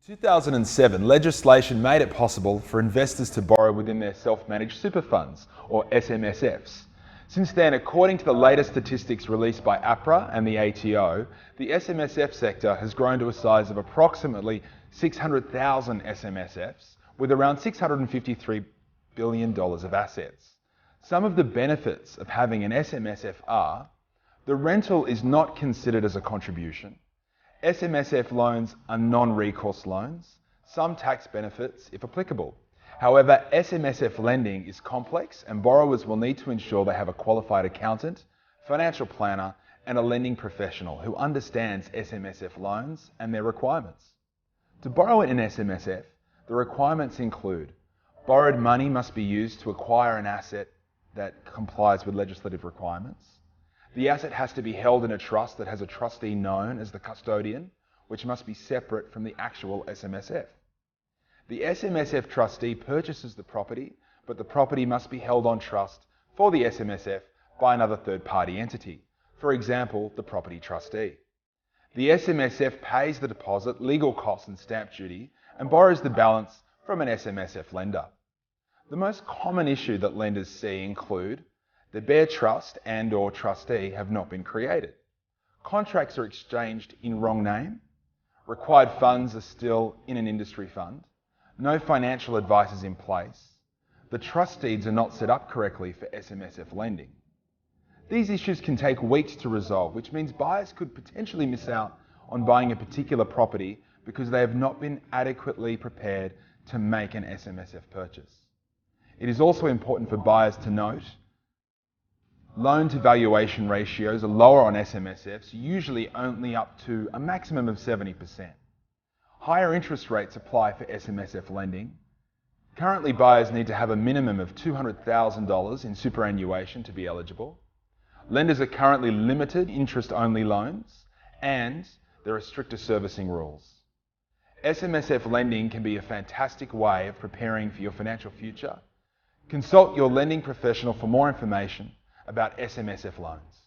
2007, legislation made it possible for investors to borrow within their self-managed super funds, or SMSFs. Since then, according to the latest statistics released by APRA and the ATO, the SMSF sector has grown to a size of approximately 600,000 SMSFs, with around $653 billion of assets. Some of the benefits of having an SMSF are: the rental is not considered as a contribution. SMSF loans are non-recourse loans, some tax benefits if applicable. However, SMSF lending is complex and borrowers will need to ensure they have a qualified accountant, financial planner and a lending professional who understands SMSF loans and their requirements. To borrow in an SMSF, the requirements include: borrowed money must be used to acquire an asset that complies with legislative requirements. The asset has to be held in a trust that has a trustee known as the custodian, which must be separate from the actual SMSF. The SMSF trustee purchases the property, but the property must be held on trust for the SMSF by another third-party entity, for example, the property trustee. The SMSF pays the deposit, legal costs and stamp duty, and borrows the balance from an SMSF lender. The most common issue that lenders see include: the bare trust and/or trustee have not been created, contracts are exchanged in wrong name, required funds are still in an industry fund, no financial advice is in place, the trust deeds are not set up correctly for SMSF lending. These issues can take weeks to resolve, which means buyers could potentially miss out on buying a particular property because they have not been adequately prepared to make an SMSF purchase. It is also important for buyers to note loan to valuation ratios are lower on SMSFs, usually only up to a maximum of 70%. Higher interest rates apply for SMSF lending. Currently, buyers need to have a minimum of $200,000 in superannuation to be eligible. Lenders are currently limited interest-only loans, and there are stricter servicing rules. SMSF lending can be a fantastic way of preparing for your financial future. Consult your lending professional for more information about SMSF loans.